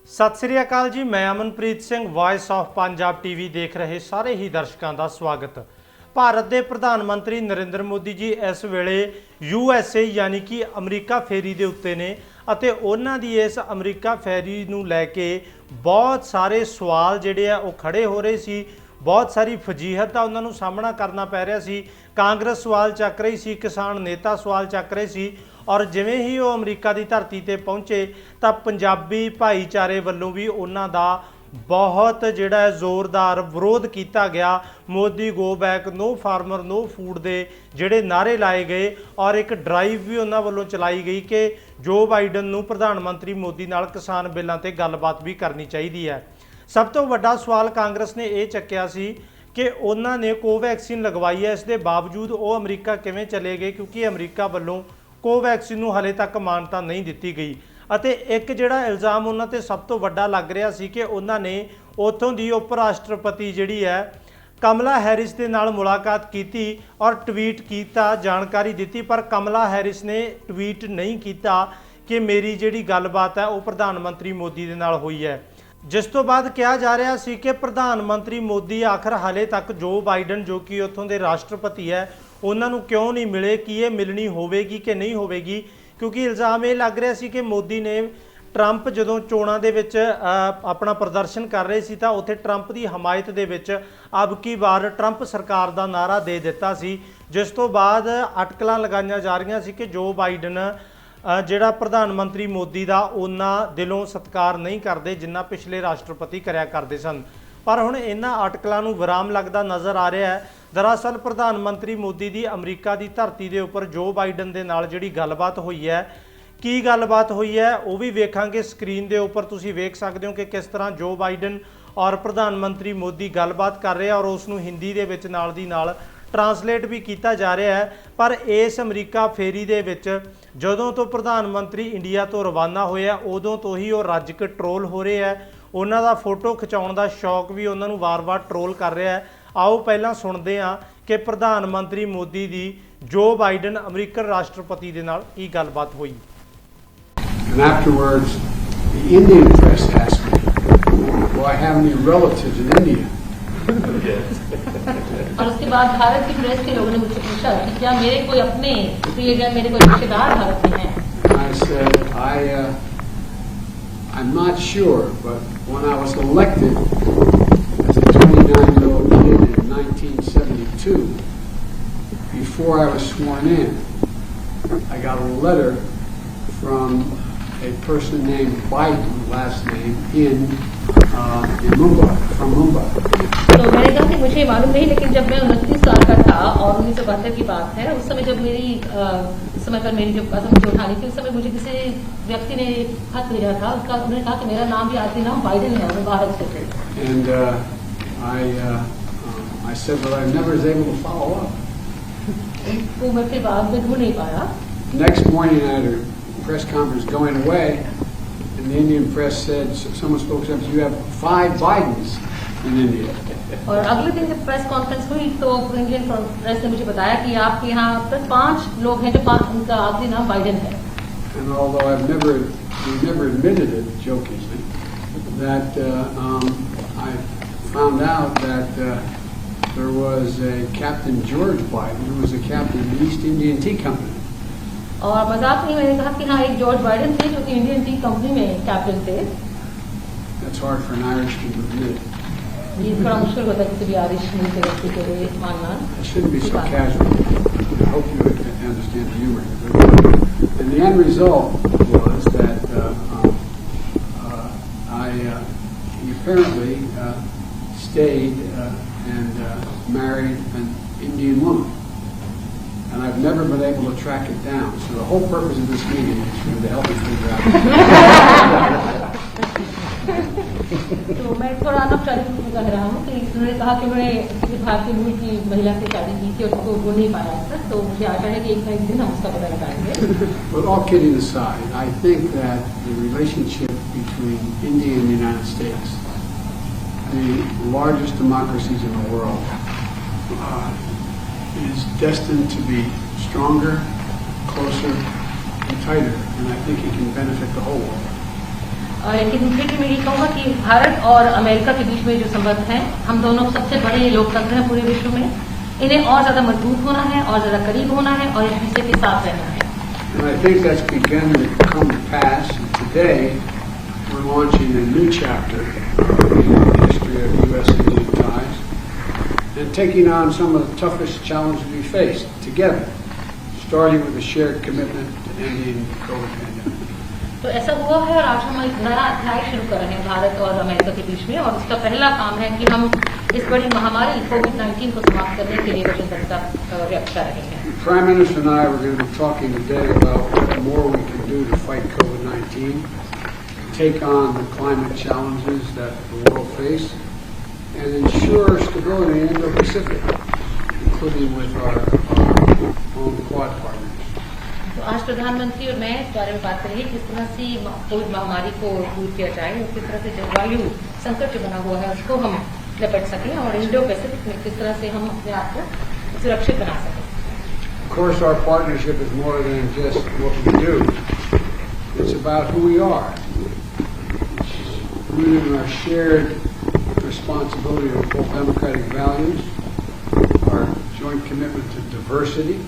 सत श्री अकाल जी, मैं Amanpreet Singh voice of Punjab TV देख रहे सारे ही दर्शकों का स्वागत। भारत के प्रधानमंत्री नरेंद्र मोदी जी इस वेले USA यानी कि अमरीका फेरी के उत्ते ने ਅਤੇ ਉਹਨਾਂ ਦੀ इस अमरीका फेरी ਨੂੰ ਲੈ के बहुत सारे सवाल ਜਿਹੜੇ ਆ ਉਹ खड़े हो रहे सी। बहुत सारी फजीहत का उन्होंने सामना करना पै रहा सी। कांग्रेस सवाल चक रही सी, किसान नेता सवाल चक रहे सी और जिवें ही वो अमरीका की धरती पर पहुँचे तो पंजाबी भाईचारे वालों भी उन्हों का बहुत जिहड़ा जोरदार विरोध किया गया। Modi go back, no farmer no food के जिहड़े नारे लाए गए और एक ड्राइव भी उन्होंने वालों चलाई गई कि जो बाइडन नूं प्रधानमंत्री मोदी नाल किसान बिलों ते गलबात भी करनी चाहिए है। सब तो वड्डा सवाल कांग्रेस ने यह चक्या सी कि उन्होंने कोवैक्सीन लगवाई है, इस दे बावजूद वो अमरीका किवें चले गए, क्योंकि अमरीका वालों कोवैक्सीन नूं हले तक मानता नहीं दी गई। ਅਤੇ एक जिहड़ा इल्ज़ाम उन्हां ते सब तो वड्डा लग रहा सी कि उन्होंने उत्थों दी उप राष्ट्रपति जिहड़ी है कमला हैरिस के नाल मुलाकात की और ट्वीट किया, जानकारी दी, पर कमला हैरिस ने ट्वीट नहीं किया कि मेरी जिहड़ी गलबात है वो प्रधानमंत्री मोदी दे नाल हुई है। जिस तो बाद कहा जा रहा सी कि प्रधानमंत्री मोदी आखिर हाले तक जो बाइडन जो कि उत्थों के राष्ट्रपति है उन्होंने क्यों नहीं मिले, कि ये मिलनी होवेगी कि नहीं होवेगी, क्योंकि इल्ज़ाम ये लग रहा सी कि मोदी ने ट्रंप जदों चोणां दे विच अपना प्रदर्शन कर रहे सी तां उत्थे ट्रंप की हमायत दे विच अब की बार ट्रंप सरकार का नारा दे दिता सी, जिस तो बाद अटकलां लगाईयां जा रही सी कि जो बाइडन जिहड़ा प्रधानमंत्री मोदी का उन्ना दिलों सत्कार नहीं करते जिन्ना पिछले राष्ट्रपति करया करते सन। पर हुण इन्हां अटकलां नूं विराम लगदा नज़र आ रहा है। दरअसल प्रधानमंत्री मोदी की अमरीका की धरती के उपर जो बाइडन के नाल जिहड़ी गलबात हुई है, की गलबात हुई है वो भी वेखांगे स्क्रीन के उपर। तुसीं वेख सकते हो कि किस तरह जो बाइडन और प्रधानमंत्री मोदी गलबात कर रहे हैं और उसनूं हिंदी दे विच नाल दी नाल ट्रांसलेट भी किया जा रहा है। पर इस अमरीका फेरी दे विच जदों तो प्रधानमंत्री इंडिया तो रवाना होया उदों तो ही वो रज के ट्रोल हो रहे हैं। उन्हां दा फोटो खिचाउण दा शौक भी उन्हां नूं वार-वार ट्रोल कर रहा है। आओ पहला सुनते हैं कि प्रधानमंत्री मोदी की जो बाइडन अमरीकन राष्ट्रपति के नाल की गलबात हुई। And afterwards, the Indian press asked me, "Do I have any relatives in India?" और उसके बाद भारत की प्रेस के लोगों ने मुझसे पूछा कि क्या मेरे कोई अपने प्रियजन, मेरे कोई रिश्तेदार भारत में हैं? I said, I'm not sure, but when I was elected as a 29-year-old kid in 1972, before I was sworn in, I got a letter from a person named Biden, last name, in Mumbai, from Mumbai. तो मैंने कहा कि मुझे मालूम नहीं, लेकिन जब मैं 29 साल का था और 1972 की बात है, उस समय जब मेरी समय पर मेरी जो कदम मुझे उठानी थी, उस समय मुझे किसी व्यक्ति ने खत भेजा था। उसका उन्होंने कहा कि मेरा नाम भी आखिरी नाम बाइडन है और मैं भारत से थे। And I said, but I never was able to follow up. तो मैं फिर बाद में ढूंढ नहीं पाया। Next morning I had a press conference going away, and the Indian press said, someone spoke up, you have 5 Bidens in India. और अगले दिन जब प्रेस कॉन्फ्रेंस हुई तो इंडियन प्रेस ने मुझे बताया कि आपके यहाँ अब तक 5 लोग हैं जो उनका आखिरी नाम बाइडन है। And although we never admitted it jokingly, that I found out that there was a Captain George Biden who was a captain of the East Indian Tea Company. और मजाक नहीं, मैंने कहा कि हाँ एक जॉर्ज बाइडन थे जो कि इंडियन टी कंपनी में कैप्टन थे। That's hard for an Irishman to admit. ये थोड़ा मुश्किल होता है किसी भी आयरिश के व्यक्ति के लिए मानना। It shouldn't be so casual. I hope you understand the humor. And the end result was that he apparently stayed and married an Indian woman. And I've never been able to track it down. So the whole purpose of this meeting is for him to help me figure out. तो मैं थोड़ा अनौपचारिक कह रहा हूँ कि उन्होंने कहा कि उन्होंने किसी भारतीय मूल की महिला से शादी की थी और उसको वो नहीं पाया था, तो मुझे आशा है कि एक ना एक दिन हम उसका पता लगाएंगे। But all kidding aside, I think that the relationship between India and the United States, the largest democracies in the world, is destined to be stronger, closer, and tighter, and I think it can benefit the whole world. लेकिन फिर भी मैं ये कहूँगा कि भारत और America के बीच में जो संबंध हैं, हम दोनों सबसे बड़े लोकतंत्र हैं पूरे विश्व में, इन्हें और ज्यादा मजबूत होना है और ज्यादा करीब होना है और एक दूसरे के साथ रहना है। And I think that's begun to come to pass. And today, we're launching a new chapter in the history of U.S.-Indian ties and taking on some of the toughest challenges we face together, starting with a shared commitment to ending the COVID pandemic. तो ऐसा हुआ है और आज हम एक नया अध्याय शुरू कर रहे हैं भारत और अमेरिका के बीच में, और उसका पहला काम है कि हम इस बड़ी महामारी कोविड-19 को समाप्त करने के लिए वचनबद्धता व्यक्त कर रहे हैं। The Prime Minister and I were going to be talking today about what more we can do to fight COVID-19, take on the climate challenges that the world face, and ensure stability in the Pacific, including with our own Quad partners. तो आज प्रधानमंत्री और मैं इस बारे में बात करेंगे किस तरह से कोविड महामारी को दूर किया जाए और किस तरह से जलवायु संकट जो बना हुआ है उसको हम निपट सकें और इंडो पैसिफिक में किस तरह से हम अपने आप को सुरक्षित बना सकें। Of course, our partnership is more than just what we do. It's about who we are. It's rooted in our shared responsibility to uphold democratic values, our joint commitment to diversity,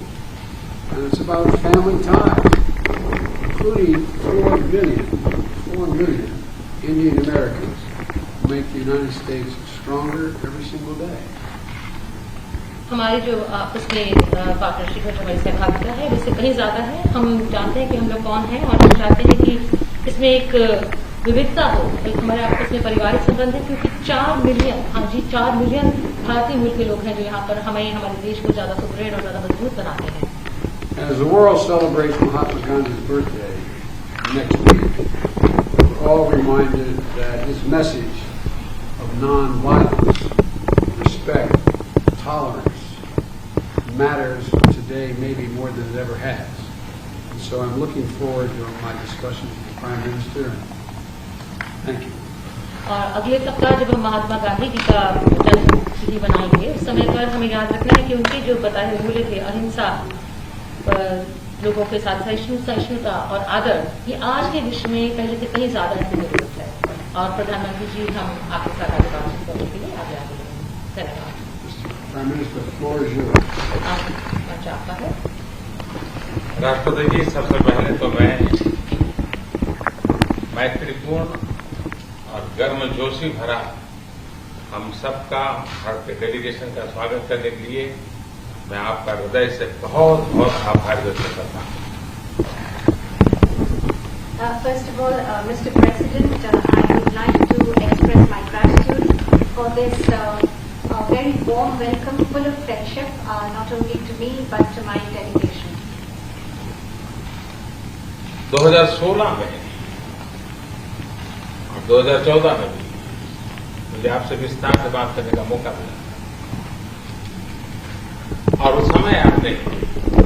and it's about family ties, including 4 million Indian Americans who make the United States stronger every single day. हमारी जो आपस में partnership है, जो हमारी सहभागिता है, इससे कहीं ज्यादा है। हम जानते हैं कि हम लोग कौन हैं और हम चाहते हैं कि इसमें एक विविधता हो, एक हमारे आपस में पारिवारिक संबंध है, क्योंकि 4 मिलियन, हाँ जी 4 मिलियन भारतीय मूल के लोग हैं जो यहाँ पर हमें हमारे देश को ज्यादा सुदृढ़ और ज्यादा मजबूत बनाते हैं। As the world celebrates Mahatma Gandhi's birthday next week, we're all reminded that his message of non-violence, respect, tolerance matters today maybe more than it ever has. And so I'm looking forward to my discussions with the Prime Minister. Thank you. और अगले सप्ताह जब हम महात्मा गांधी जी का जन्मतिथि मनाएंगे, उस समय पर हमें याद रखना है कि उनके जो बताए हुए मूल्य थे, अहिंसा, लोगों के साथ सहिष्णुता और आदर, ये आज के विश्व में पहले से कहीं ज्यादा इसकी जरूरत है। और प्रधानमंत्री जी, हम आपके साथ आगे बातचीत करने के लिए आगे आगे धन्यवाद। Prime Minister, the floor is yours. मंच आपका है। राष्ट्रपति जी, सबसे पहले तो मैं मैत्रीपूर्ण और गर्मजोशी भरा हम सबका भारत के डेलीगेशन का स्वागत करने के लिए मैं आपका हृदय से बहुत बहुत आभार व्यक्त करता हूँ। First of all, Mr. President, I would like to express my gratitude for this very warm welcome, full of friendship, not only to me but to my delegation. 2016 में और 2014 में भी मुझे आपसे विस्तार से बात करने का मौका मिला, और उस समय आपने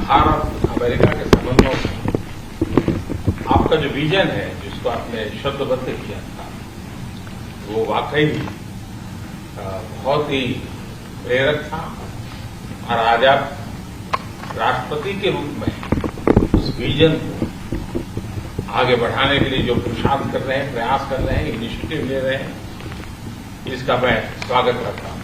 भारत अमेरिका के संबंधों में आपका जो विजन है, जिसको आपने शब्दबद्ध किया था, वो वाकई बहुत ही प्रेरक था। और आज आप राष्ट्रपति के रूप में उस विजन को आगे बढ़ाने के लिए जो पुरुषार्थ कर रहे हैं, प्रयास कर रहे हैं, इनिशिएटिव ले रहे हैं, इसका मैं स्वागत करता हूं।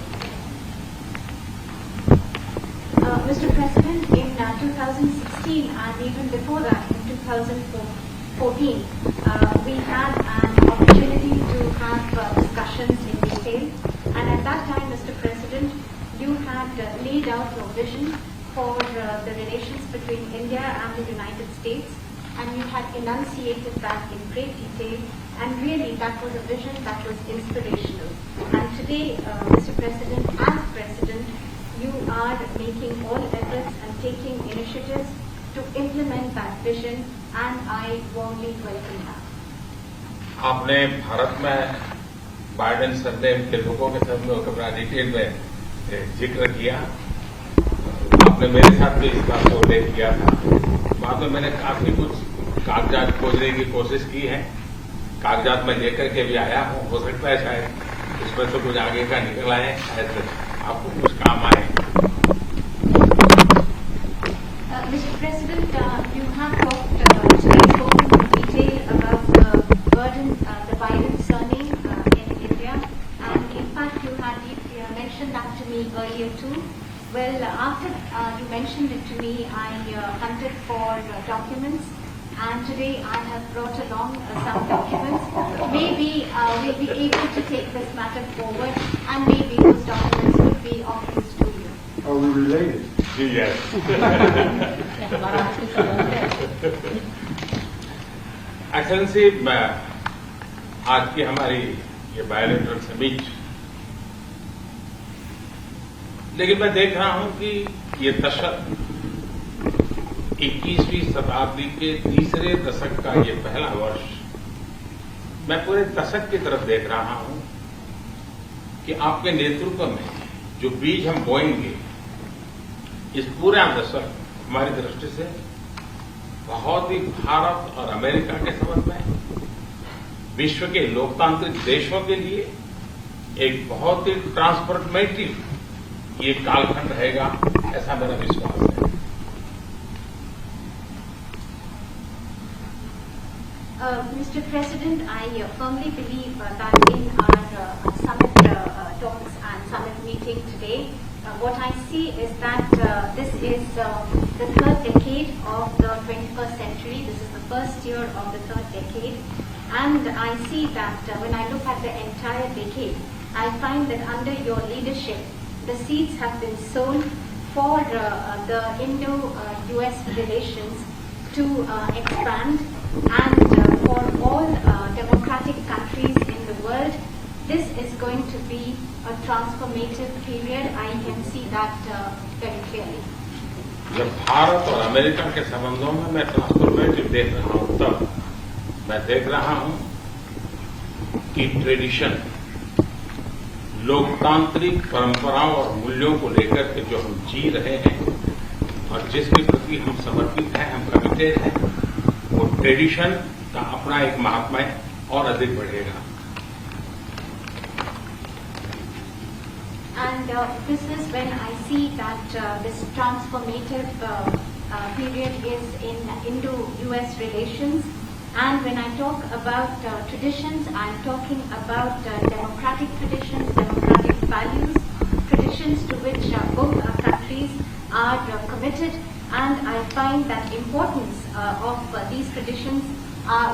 Mr. President, in 2016 and even before that, in 2014, we had an opportunity to have discussions in detail. And at that time, Mr. President, you had laid out your vision for the relations between India and the United States, and you had enunciated that in great detail. And really, that was a vision that was inspirational. And today, Mr. President, as President, you are making all efforts and taking initiatives to implement that vision, and I warmly welcome that. आपने भारत में Biden surname के लोगों के साथ अपना detail में जिक्र किया। आपने मेरे साथ भी इस बात को उल्लेख किया था। बाद में मैंने काफी कुछ कागजात खोजने की कोशिश की है, कागजात में लेकर के भी आया हूं। हो सकता है शायद इसमें तो कुछ आगे का निकल आए, शायद आपको कुछ काम आए। Mr. President, you have spoken in detail about the burden, the mentioned that to me earlier too. Well, after you mentioned it to me, I hunted for documents, and today I have brought along some documents. Maybe we'll be able to take this matter forward, and maybe those documents would be of use to you. Are we related? Yes. हमारा आपसे संबंध है। Excellency, मैं आज की हमारी ये bilateral summit, लेकिन मैं देख रहा हूं कि ये दशक 21वीं शताब्दी के तीसरे दशक का ये पहला वर्ष, मैं पूरे दशक की तरफ देख रहा हूं कि आपके नेतृत्व में जो बीज हम बोएंगे, इस पूरा दशक हमारी दृष्टि से बहुत ही भारत और अमेरिका के संबंध में, विश्व के लोकतांत्रिक देशों के लिए एक बहुत ही ट्रांसफॉर्मेटिव ये कालखंड रहेगा, ऐसा मेरा विश्वास है। Mr. President, I firmly believe that in our summit talks and summit meeting today, what I see is that this is the third decade of the 21st century. This is the first year of the third decade. And I see that when I look at the entire decade, I find that under your leadership, the seeds have been sown for the Indo-US relations to expand, and for all democratic countries in the world, this is going to be a transformative period. I can see that very clearly. जब भारत और America के संबंधों में मैं transformative देख रहा हूं, तब मैं देख रहा हूं कि ट्रेडिशन, लोकतांत्रिक परंपराओं और मूल्यों को लेकर के जो हम जी रहे हैं और जिसके प्रति हम समर्पित हैं, हम कमिटेड हैं, वो ट्रेडिशन का अपना एक महात्म्य और अधिक बढ़ेगा। And this is when I see that this transformative period is in Indo-US relations. And when I talk about traditions, I'm talking about democratic traditions, democratic values, traditions to which both our countries are committed. And I find that importance of these traditions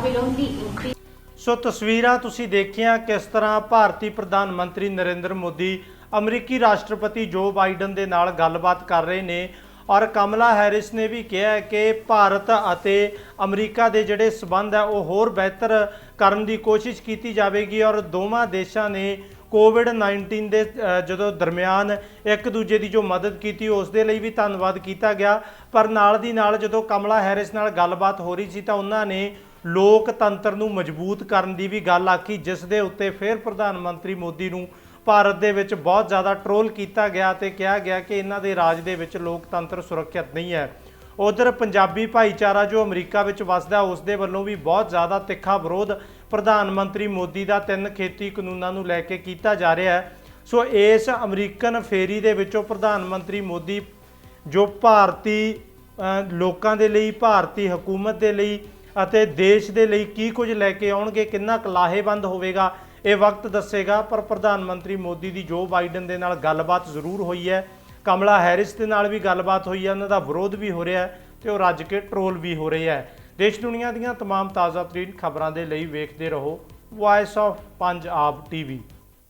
will only increase. ਸੋ ਤਸਵੀਰਾਂ ਤੁਸੀਂ ਦੇਖੀਆਂ ਕਿਸ ਤਰ੍ਹਾਂ ਭਾਰਤੀ ਪ੍ਰਧਾਨ ਮੰਤਰੀ ਨਰਿੰਦਰ ਮੋਦੀ ਅਮਰੀਕੀ ਰਾਸ਼ਟਰਪਤੀ ਜੋ ਬਾਈਡਨ ਦੇ ਨਾਲ ਗੱਲਬਾਤ ਕਰ ਰਹੇ ਨੇ ਔਰ ਕਮਲਾ ਹੈਰਿਸ ਨੇ ਵੀ ਕਿਹਾ ਹੈ ਕਿ ਭਾਰਤ ਅਤੇ ਅਮਰੀਕਾ ਦੇ ਜਿਹੜੇ ਸਬੰਧ ਹੈ ਉਹ ਹੋਰ ਬਿਹਤਰ ਕਰਨ ਦੀ ਕੋਸ਼ਿਸ਼ ਕੀਤੀ ਜਾਵੇਗੀ ਔਰ ਦੋਵਾਂ ਦੇਸ਼ਾਂ ਨੇ ਕੋਵਿਡ-19 ਦੇ ਜਦੋਂ ਦਰਮਿਆਨ ਇੱਕ ਦੂਜੇ ਦੀ ਜੋ ਮਦਦ ਕੀਤੀ ਉਸ ਦੇ ਲਈ ਵੀ ਧੰਨਵਾਦ ਕੀਤਾ ਗਿਆ। ਪਰ ਨਾਲ ਦੀ ਨਾਲ ਜਦੋਂ ਕਮਲਾ ਹੈਰਿਸ ਨਾਲ ਗੱਲਬਾਤ ਹੋ ਰਹੀ ਸੀ ਤਾਂ ਉਹਨਾਂ ਨੇ ਲੋਕਤੰਤਰ ਨੂੰ ਮਜ਼ਬੂਤ ਕਰਨ ਦੀ ਵੀ ਗੱਲ ਆਖੀ, ਜਿਸ ਦੇ ਉੱਤੇ ਫਿਰ ਪ੍ਰਧਾਨ ਮੰਤਰੀ ਮੋਦੀ ਨੂੰ ਭਾਰਤ ਦੇ ਵਿੱਚ ਬਹੁਤ ਜ਼ਿਆਦਾ ਟਰੋਲ ਕੀਤਾ ਗਿਆ ਤੇ ਕਿਹਾ ਗਿਆ ਕਿ ਇਹਨਾਂ ਦੇ ਰਾਜ ਦੇ ਵਿੱਚ ਲੋਕਤੰਤਰ ਸੁਰੱਖਿਅਤ ਨਹੀਂ ਹੈ। ਉਧਰ ਪੰਜਾਬੀ ਭਾਈਚਾਰਾ ਜੋ ਅਮਰੀਕਾ ਵਿੱਚ ਵਸਦਾ ਉਸ ਦੇ ਵੱਲੋਂ ਵੀ ਬਹੁਤ ਜ਼ਿਆਦਾ ਤਿੱਖਾ ਵਿਰੋਧ ਪ੍ਰਧਾਨ ਮੰਤਰੀ ਮੋਦੀ ਦਾ 3 ਖੇਤੀ ਕਾਨੂੰਨਾਂ ਨੂੰ ਲੈ ਕੇ ਕੀਤਾ ਜਾ ਰਿਹਾ ਹੈ। ਸੋ ਇਸ ਅਮਰੀਕਨ ਫੇਰੀ ਦੇ ਵਿੱਚੋਂ ਪ੍ਰਧਾਨ ਮੰਤਰੀ ਮੋਦੀ ਜੋ ਭਾਰਤੀ ਲੋਕਾਂ ਦੇ ਲਈ, ਭਾਰਤੀ ਹਕੂਮਤ ਦੇ ਲਈ ਅਤੇ ਦੇਸ਼ ਦੇ ਲਈ ਕੀ ਕੁਝ ਲੈ ਕੇ ਆਉਣਗੇ, ਕਿੰਨਾ ਕੁ ਲਾਹੇਵੰਦ ਹੋਵੇਗਾ, ਇਹ ਵਕਤ ਦੱਸੇਗਾ। ਪਰ ਪ੍ਰਧਾਨ ਮੰਤਰੀ ਮੋਦੀ ਦੀ ਜੋ ਬਾਈਡਨ ਦੇ ਨਾਲ ਗੱਲਬਾਤ ਜ਼ਰੂਰ ਹੋਈ ਹੈ, ਕਮਲਾ ਹੈਰਿਸ ਦੇ ਨਾਲ ਵੀ ਗੱਲਬਾਤ ਹੋਈ ਹੈ, ਉਹਨਾਂ ਦਾ ਵਿਰੋਧ ਵੀ ਹੋ ਰਿਹਾ ਹੈ ਤੇ ਉਹ ਰੱਜ ਕੇ ਟਰੋਲ ਵੀ ਹੋ ਰਹੇ ਹੈ। ਦੇਸ਼ ਦੁਨੀਆ ਦੀਆਂ तमाम ਤਾਜ਼ਾ ਤਰੀਨ ਖਬਰਾਂ ਦੇ ਲਈ ਵੇਖਦੇ ਰਹੋ ਵਾਇਸ ਆਫ ਪੰਜਾਬ TV।